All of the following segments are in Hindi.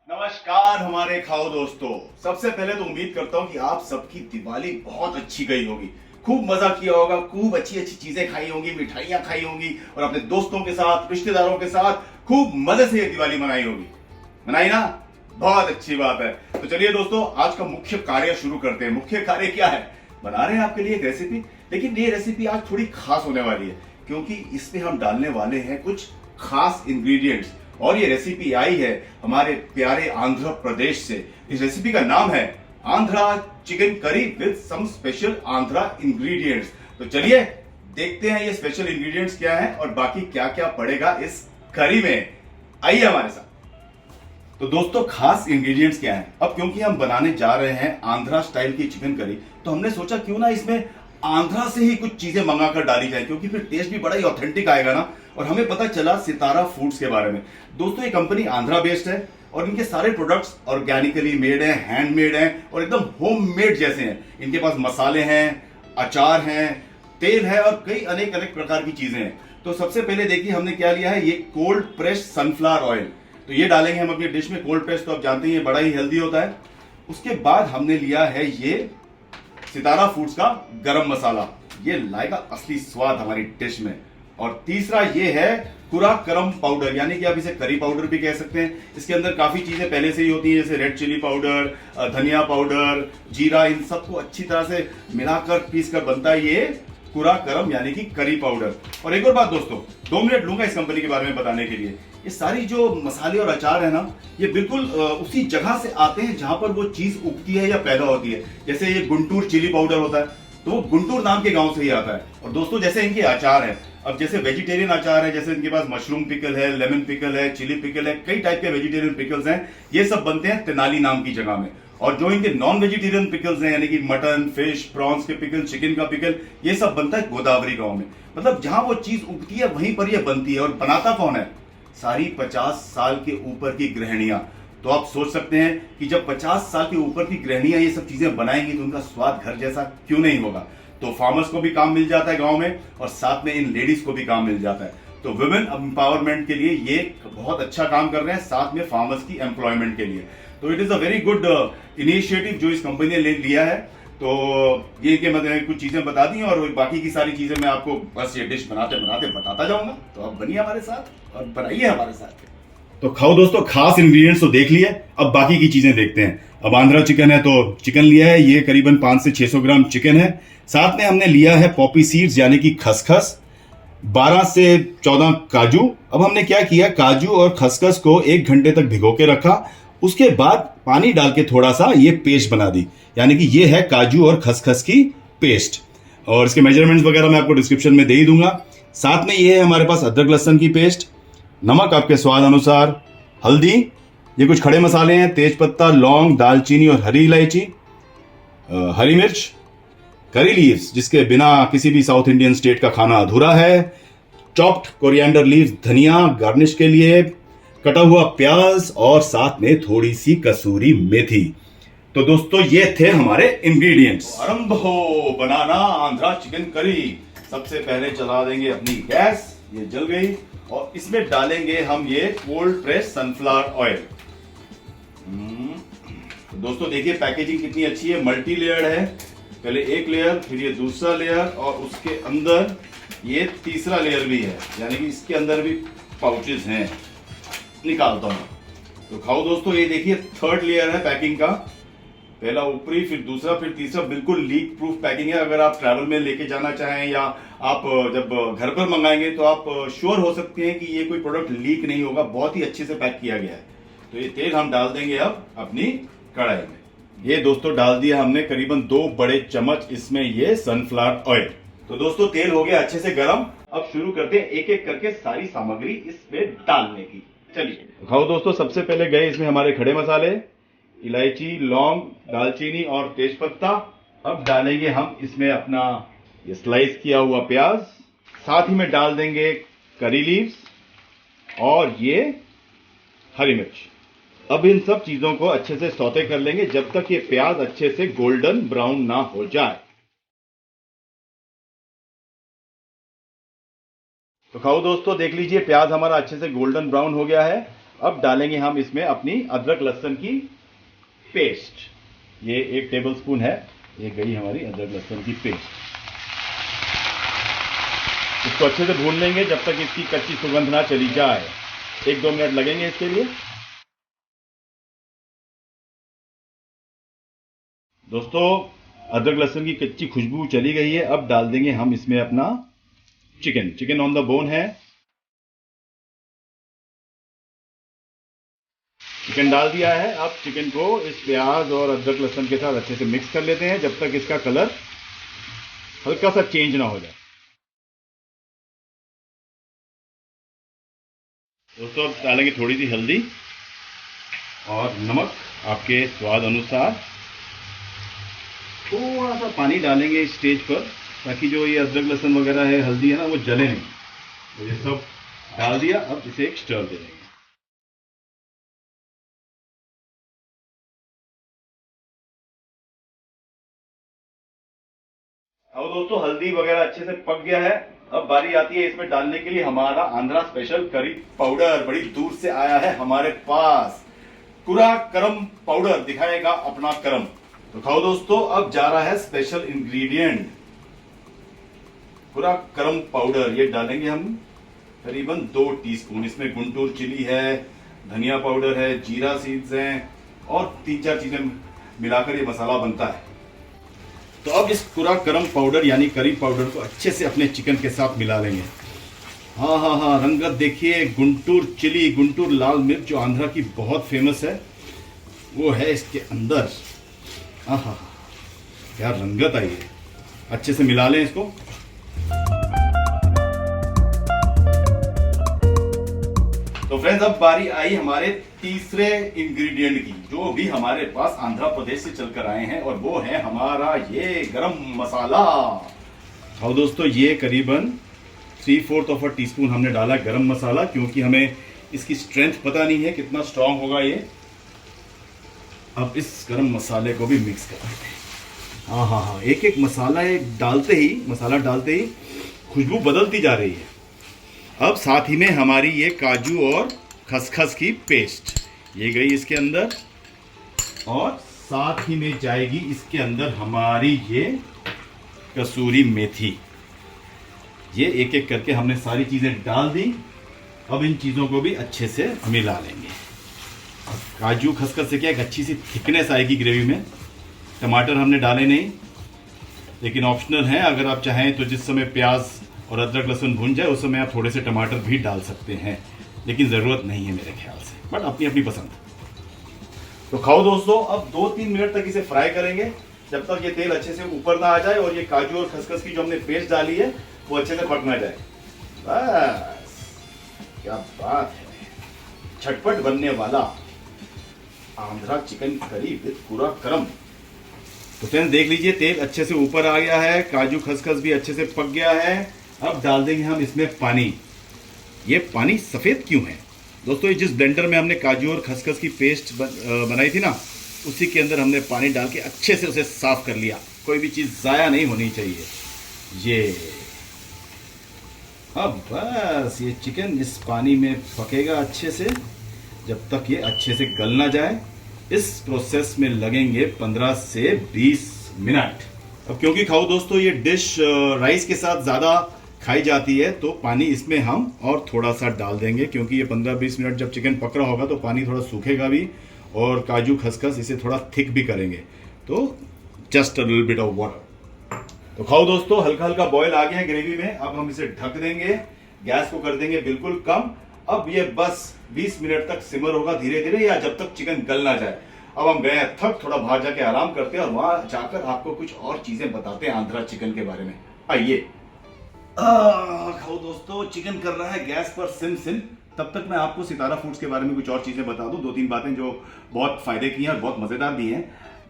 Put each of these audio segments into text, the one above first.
नमस्कार हमारे खाओ दोस्तों। सबसे पहले तो उम्मीद करता हूँ कि आप सबकी दिवाली बहुत अच्छी गई होगी, खूब मजा किया होगा, खूब अच्छी अच्छी चीजें खाई होंगी, मिठाइयां खाई होंगी और अपने दोस्तों के साथ, रिश्तेदारों के साथ खूब मजे से ये दिवाली मनाई होगी। मनाई ना? बहुत अच्छी बात है। तो चलिए दोस्तों, आज का मुख्य कार्य शुरू करते हैं। मुख्य कार्य क्या है? बना रहे हैं आपके लिए एक रेसिपी, लेकिन ये रेसिपी आज थोड़ी खास होने वाली है क्योंकि इसमें हम डालने वाले हैं कुछ खास इंग्रेडिएंट्स। और ये रेसिपी आई है हमारे प्यारे आंध्र प्रदेश से। इस रेसिपी का नाम है Andhra chicken curry with some special Andhra ingredients. तो चलिए देखते हैं ये स्पेशल इंग्रेडिएंट्स क्या है और बाकी क्या क्या पड़ेगा इस करी में। आइए हमारे साथ। तो दोस्तों, खास इंग्रेडिएंट्स क्या हैं? अब क्योंकि हम बनाने जा रहे हैं आंध्रा स्टाइल की चिकन करी, तो हमने सोचा क्यों ना इसमें आंध्रा से ही कुछ चीजें मंगाकर डाली जाए, क्योंकि फिर टेस्ट भी बड़ा ही ऑथेंटिक आएगा ना। और हमें पता चला सितारा फूड्स के बारे में। दोस्तों, ये कंपनी आंध्रा बेस्ड है और इनके सारे प्रोडक्ट्स ऑर्गेनिकली मेड हैं, हैंडमेड हैं और एकदम होममेड जैसे हैं। इनके पास मसाले हैं, अचार हैं, तेल है और कई अनेक अनेक प्रकार की चीजें हैं। तो सबसे पहले देखिए हमने क्या लिया है, ये कोल्ड प्रेस्ड सनफ्लावर ऑयल। तो ये डालेंगे हम अपनी डिश में। कोल्ड प्रेस तो आप जानते हैं बड़ा ही हेल्दी होता है। उसके बाद हमने लिया है ये सितारा फूड्स का गरम मसाला, ये लाएगा असली स्वाद हमारी डिश में। और तीसरा ये है कुरा करम पाउडर, यानी कि आप इसे करी पाउडर भी कह सकते हैं। इसके अंदर काफी चीजें पहले से ही होती हैं, जैसे रेड चिली पाउडर, धनिया पाउडर, जीरा, इन सबको अच्छी तरह से मिलाकर पीस कर बनता है ये कुरा करम यानी कि करी पाउडर। और एक और बात दोस्तों, 2 मिनट लूंगा इस कंपनी के बारे में बताने के लिए। ये सारी जो मसाले और अचार है ना, ये बिल्कुल उसी जगह से आते हैं जहां पर वो चीज उगती है या पैदा होती है। जैसे ये गुंटूर चिली पाउडर होता है तो वो गुंटूर नाम के गांव से ही आता है। और दोस्तों, जैसे इनके अचार है, अब जैसे वेजिटेरियन अचार है, जैसे इनके पास मशरूम पिकल है, लेमन पिकल है, चिली पिकल है, कई टाइप के वेजिटेरियन पिकल्स हैं। ये सब बनते हैं तेनाली नाम की जगह में। और जो इनके नॉन वेजिटेरियन पिकल्स हैं, यानी कि मटन, फिश, प्रॉन्स के पिकल, चिकन का पिकल, ये सब बनता है गोदावरी गांव में। मतलब जहां वो चीज उगती है वहीं पर ये बनती है। और बनाता कौन है? सारी 50 साल के ऊपर की गृहिणियां। तो आप सोच सकते हैं कि जब 50 साल के ऊपर की गृहिणियां ये सब चीजें बनाएंगी तो उनका स्वाद घर जैसा क्यों नहीं होगा। तो फार्मर्स को भी काम मिल जाता है गांव में और साथ में इन लेडीज को भी काम मिल जाता है। तो वुमेन एम्पावरमेंट के लिए ये बहुत अच्छा काम कर रहे हैं, साथ में फार्मर्स की एम्प्लॉयमेंट के लिए। तो it is a very good initiative जो इस कंपनी ने लिया है। तो ये कि मैंने कुछ चीजें बता दी और बाकी की सारी चीजें मैं आपको बस ये डिश बनाते बनाते बताता जाऊंगा। तो आप बनिए हमारे साथ और बनाइए हमारे साथ। तो खाओ दोस्तों, खास इंग्रेडिएंट्स तो देख लिए, अब बाकी की चीजें देखते हैं। अब आंध्रा चिकन है तो चिकन लिया है, ये करीबन 5 से 600 ग्राम चिकन है। साथ में हमने लिया है पॉपी सीड्स यानी कि खसखस, 12 से 14 काजू। अब हमने क्या किया, काजू और खसखस को 1 घंटे तक भिगो के रखा। उसके बाद पानी डाल के थोड़ा सा ये पेस्ट बना दी, यानी कि ये है काजू और खसखस की पेस्ट। और इसके मेजरमेंट्स वगैरह मैं आपको डिस्क्रिप्शन में दे ही दूंगा। साथ में ये है हमारे पास अदरक लहसुन की पेस्ट, नमक आपके स्वाद अनुसार, हल्दी, ये कुछ खड़े मसाले हैं, तेज पत्ता, लौंग, दालचीनी और हरी इलायची, हरी मिर्च, करी लीव्स जिसके बिना किसी भी साउथ इंडियन स्टेट का खाना अधूरा है, चॉप्ड कोरिएंडर लीव्स, धनिया गार्निश के लिए, कटा हुआ प्याज और साथ में थोड़ी सी कसूरी मेथी। तो दोस्तों, ये थे हमारे इंग्रेडिएंट्स। आरंभ हो बनाना आंध्रा चिकन करी। सबसे पहले चला देंगे अपनी गैस, ये जल गई और इसमें डालेंगे हम ये कोल्ड प्रेस सनफ्लावर ऑयल। तो दोस्तों देखिए पैकेजिंग कितनी अच्छी है, मल्टी लेयर्ड है। पहले एक लेयर, फिर ये दूसरा लेयर और उसके अंदर ये तीसरा लेयर भी है, यानी कि इसके अंदर भी पाउचेस हैं। निकालता हूं। तो खाओ दोस्तों, ये देखिए थर्ड लेयर है पैकिंग का। पहला ऊपरी, फिर दूसरा, फिर तीसरा। बिल्कुल लीक प्रूफ पैकिंग है। अगर आप ट्रैवल में लेके जाना चाहें या आप जब घर पर मंगाएंगे तो आप श्योर हो सकते हैं कि ये कोई प्रोडक्ट लीक नहीं होगा। बहुत ही अच्छे से पैक किया गया है। तो ये तेल हम डाल देंगे अब अपनी कढ़ाई में। ये दोस्तों डाल दिया हमने करीबन 2 बड़े चम्मच इसमें ये सनफ्लावर ऑयल। तो दोस्तों तेल हो गया अच्छे से गर्म। अब शुरू करते हैं एक एक करके सारी सामग्री इसमें डालने की। चलिए खाओ दोस्तों, सबसे पहले गए इसमें हमारे खड़े मसाले, इलायची, लौंग, दालचीनी और तेजपत्ता। अब डालेंगे हम इसमें अपना ये स्लाइस किया हुआ प्याज, साथ ही में डाल देंगे करी लीव्स और ये हरी मिर्च। अब इन सब चीजों को अच्छे से सौते कर लेंगे जब तक ये प्याज अच्छे से गोल्डन ब्राउन ना हो जाए। तो खाओ दोस्तों, देख लीजिए प्याज हमारा अच्छे से गोल्डन ब्राउन हो गया है। अब डालेंगे हम इसमें अपनी अदरक लहसुन की पेस्ट। ये 1 टेबलस्पून है, ये गई हमारी अदरक लहसुन की पेस्ट। इसको अच्छे से भून लेंगे जब तक इसकी कच्ची सुगंध ना चली जाए। 1-2 मिनट लगेंगे इसके लिए। दोस्तों, अदरक लहसुन की कच्ची खुशबू चली गई है। अब डाल देंगे हम इसमें अपना चिकन ऑन द बोन है। चिकन डाल दिया है। अब चिकन को इस प्याज और अदरक लहसुन के साथ अच्छे से मिक्स कर लेते हैं जब तक इसका कलर हल्का सा चेंज ना हो जाए। दोस्तों, अब डालेंगे थोड़ी सी हल्दी और नमक आपके स्वाद अनुसार। थोड़ा सा पानी डालेंगे इस स्टेज पर ताकि जो ये अदरक लहसुन वगैरह है, हल्दी है ना, वो जले नहीं। तो ये सब डाल दिया। अब इसे एक स्टर दे देंगे। अब दोस्तों, हल्दी वगैरह अच्छे से पक गया है। अब बारी आती है इसमें डालने के लिए हमारा आंध्रा स्पेशल करी पाउडर। बड़ी दूर से आया है हमारे पास। कुरा करम पाउडर दिखाएगा अपना करम। तो खाओ दोस्तों, अब जा रहा है स्पेशल इंग्रेडिएंट कुरा करम पाउडर। ये डालेंगे हम करीबन 2 टीस्पून। इसमें गुंटूर चिली है, धनिया पाउडर है, जीरा सीड्स हैं और 3-4 चीजें मिलाकर ये मसाला बनता है। तो अब इस कुरा करम पाउडर यानी करी पाउडर को अच्छे से अपने चिकन के साथ मिला लेंगे। हाँ हाँ हाँ, रंगत देखिए। गुंटूर चिली, गुंटूर लाल मिर्च जो आंध्रा की बहुत फेमस है, वो है इसके अंदर। हाँ हाँ, क्या रंगत आई है। अच्छे से मिला लें इसको। तो फ्रेंड्स, अब बारी आई हमारे तीसरे इंग्रेडिएंट की, जो भी हमारे पास आंध्र प्रदेश से चलकर आए हैं, और वो है हमारा ये गरम मसाला। और दोस्तों, ये करीबन 3/4 टीस्पून हमने डाला गरम मसाला, क्योंकि हमें इसकी स्ट्रेंथ पता नहीं है कितना स्ट्रांग होगा ये। अब इस गरम मसाले को भी मिक्स कर देते हैं। हाँ हाँ हाँ, एक एक मसाला डालते ही खुशबू बदलती जा रही है। अब साथ ही में हमारी ये काजू और खसखस की पेस्ट ये गई इसके अंदर, और साथ ही में जाएगी इसके अंदर हमारी ये कसूरी मेथी। ये एक एक करके हमने सारी चीजें डाल दी। अब इन चीजों को भी अच्छे से मिला लेंगे। काजू खसखस से क्या एक अच्छी सी थिकनेस आएगी ग्रेवी में। टमाटर हमने डाले नहीं, लेकिन ऑप्शनल है। अगर आप चाहें तो जिस समय प्याज और अदरक लहसुन भून जाए उस समय आप थोड़े से टमाटर भी डाल सकते हैं, लेकिन ज़रूरत नहीं है मेरे ख्याल से, बट अपनी अपनी पसंद। तो खाओ दोस्तों, अब 2-3 मिनट तक इसे फ्राई करेंगे जब तक ये तेल अच्छे से ऊपर ना आ जाए और ये काजू और खसखस की जो हमने पेस्ट डाली है वो अच्छे से पक ना जाए। बस, क्या बात है। झटपट बनने वाला आंध्रा चिकन करी विद कुरा करम। तो फ्रेंड्स, देख लीजिए, तेल अच्छे से ऊपर आ गया है, काजू खसखस भी अच्छे से पक गया है। अब डाल देंगे हम इसमें पानी। ये पानी सफ़ेद क्यों है दोस्तों? ये जिस ब्लेंडर में हमने काजू और खसखस की पेस्ट बनाई थी ना, उसी के अंदर हमने पानी डाल के अच्छे से उसे साफ कर लिया। कोई भी चीज़ ज़ाया नहीं होनी चाहिए। ये अब बस ये चिकन इस पानी में पकेगा अच्छे से जब तक ये अच्छे से गल ना जाए। इस प्रोसेस में लगेंगे 15 से 20 मिनट। अब क्योंकि खाओ दोस्तों, ये डिश राइस के साथ ज़्यादा खाई जाती है, तो पानी इसमें हम और थोड़ा सा डाल देंगे, क्योंकि ये 15-20 मिनट जब चिकन पक रहा होगा तो पानी थोड़ा सूखेगा भी, और काजू खसखस इसे थोड़ा थिक भी करेंगे। तो just a little bit of water. तो खाओ दोस्तों, हल्का हल्का बॉयल आ गया है ग्रेवी में। अब हम इसे ढक देंगे, गैस को कर देंगे बिल्कुल कम। अब ये बस 20 मिनट तक सिमर होगा धीरे धीरे, या जब तक चिकन गल ना जाए। अब हम गए थक, थोड़ा बाहर जाके आराम करते हैं और वहां जाकर आपको कुछ और चीजें बताते हैं आंध्रा चिकन के बारे में। आइए। खाओ दोस्तों, चिकन कर रहा है गैस पर सिम। तब तक मैं आपको सितारा फूड्स के बारे में कुछ और चीजें बता दूं, 2-3 बातें जो बहुत फायदे की हैं और बहुत मजेदार भी हैं।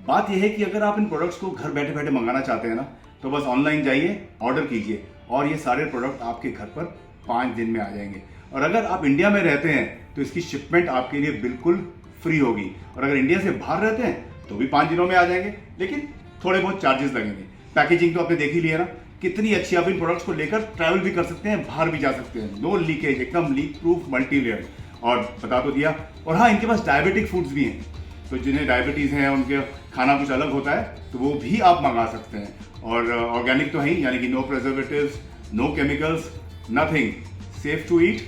बात यह है कि अगर आप इन प्रोडक्ट्स को घर बैठे बैठे मंगाना चाहते हैं ना, तो बस ऑनलाइन जाइए, ऑर्डर कीजिए, और ये सारे प्रोडक्ट आपके घर पर 5 दिन में आ जाएंगे। और अगर आप इंडिया में रहते हैं तो इसकी शिपमेंट आपके लिए बिल्कुल फ्री होगी, और अगर इंडिया से बाहर रहते हैं तो भी 5 दिनों में आ जाएंगे, लेकिन थोड़े बहुत चार्जेस लगेंगे। पैकेजिंग तो आपने देख ही लिया ना, कितनी अच्छी। आप इन प्रोडक्ट्स को लेकर ट्रैवल भी कर सकते हैं, बाहर भी जा सकते हैं। नो लीकेज, एकदम लीक प्रूफ, मल्टी लेयर। और बता तो दिया। और हाँ, इनके पास डायबिटिक फूड्स भी हैं, तो जिन्हें डायबिटीज़ है उनके खाना कुछ अलग होता है तो वो भी आप मंगा सकते हैं। और ऑर्गेनिक तो है ही, यानी कि no preservatives, no chemicals, nothing, safe to eat,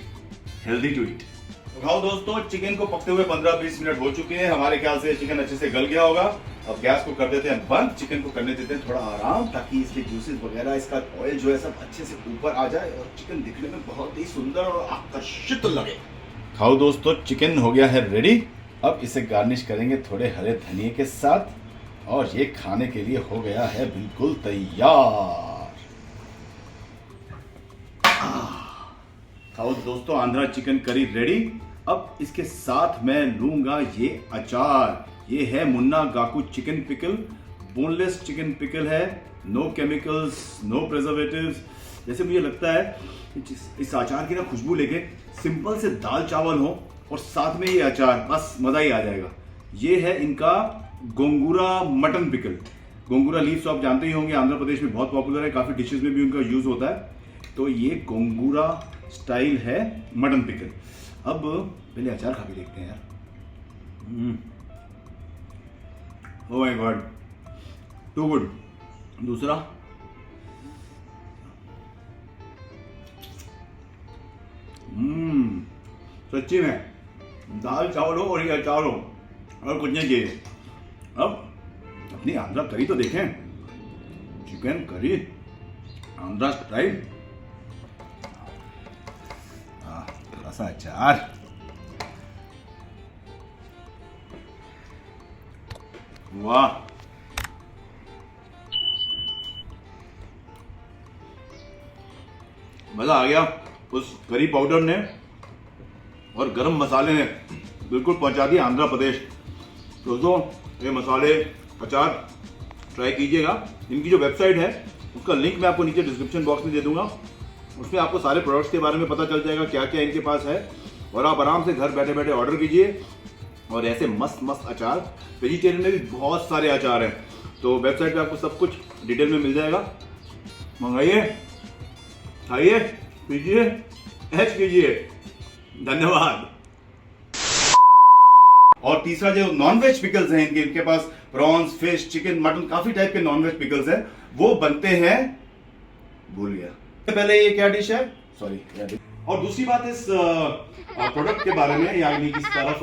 healthy to eat. तो खाओ दोस्तों, चिकन को पकते हुए 15-20 मिनट हो चुके हैं। हमारे ख्याल से चिकन अच्छे से गल गया होगा। अब गैस को कर देते हैं बंद, चिकन को करने देते हैं थोड़ा आराम, ताकि इसके जूसेस वगैरह, इसका ऑयल जो है सब अच्छे से ऊपर आ जाए और चिकन दिखने में बहुत ही सुंदर और आकर्षित लगे। खाओ दोस्तों, चिकन हो गया है रेडी। अब इसे गार्निश करेंगे थोड़े हरे धनिए के साथ और ये खाने के लिए हो गया है बिल्कुल तैयार। खाओ दोस्तों, आंध्रा चिकन करी रेडी। अब इसके साथ मैं लूंगा ये अचार। ये है मुन्ना गाकू chicken pickle, boneless chicken pickle है, नो केमिकल्स, नो प्रिजर्वेटिव्स। जैसे मुझे लगता है इस अचार की ना खुशबू लेके सिंपल से दाल चावल हो और साथ में ये अचार, बस मजा ही आ जाएगा। ये है इनका gongura mutton pickle. Gongura leaves तो आप जानते ही होंगे, आंध्र प्रदेश में बहुत पॉपुलर है, काफी डिशेस में भी उनका यूज होता है। तो ये गोंगूरा स्टाइल है मटन पिकल। अब पहले अचार खा के देखते हैं यार। Oh my God, too good. दूसरा, सच्ची में दाल चावल हो और ये अचार हो और कुछ नहीं चाहिए। अब अपनी आंध्रा करी तो देखें, चिकन करी आंध्रा स्टाइल, थोड़ा सा अचार। वाह, मजा आ गया। उस करी पाउडर ने और गरम मसाले ने बिल्कुल पहुंचा दिया आंध्र प्रदेश। दोस्तों, ये मसाले अचार ट्राई कीजिएगा। इनकी जो वेबसाइट है उसका लिंक मैं आपको नीचे डिस्क्रिप्शन बॉक्स में दे दूंगा। उसमें आपको सारे प्रोडक्ट्स के बारे में पता चल जाएगा, क्या क्या इनके पास है, और आप आराम से घर बैठे बैठे ऑर्डर कीजिए। और ऐसे मस्त मस्त अचार, वेजिटेरियन में भी बहुत सारे अचार हैं, तो वेबसाइट पे आपको सब कुछ डिटेल में मिल जाएगा। मंगाइए, खाइए, पीजिए, ऐश कीजिए। धन्यवाद। और तीसरा जो नॉनवेज पिकल्स हैं इनके पास प्रॉन्स, फिश, चिकन, मटन, काफी टाइप के नॉनवेज पिकल्स हैं। वो बनते हैं, भूल गया पहले ये क्या डिश है, सॉरी। और दूसरी बात इस प्रोडक्ट के बारे में, यानी कि इस तरफ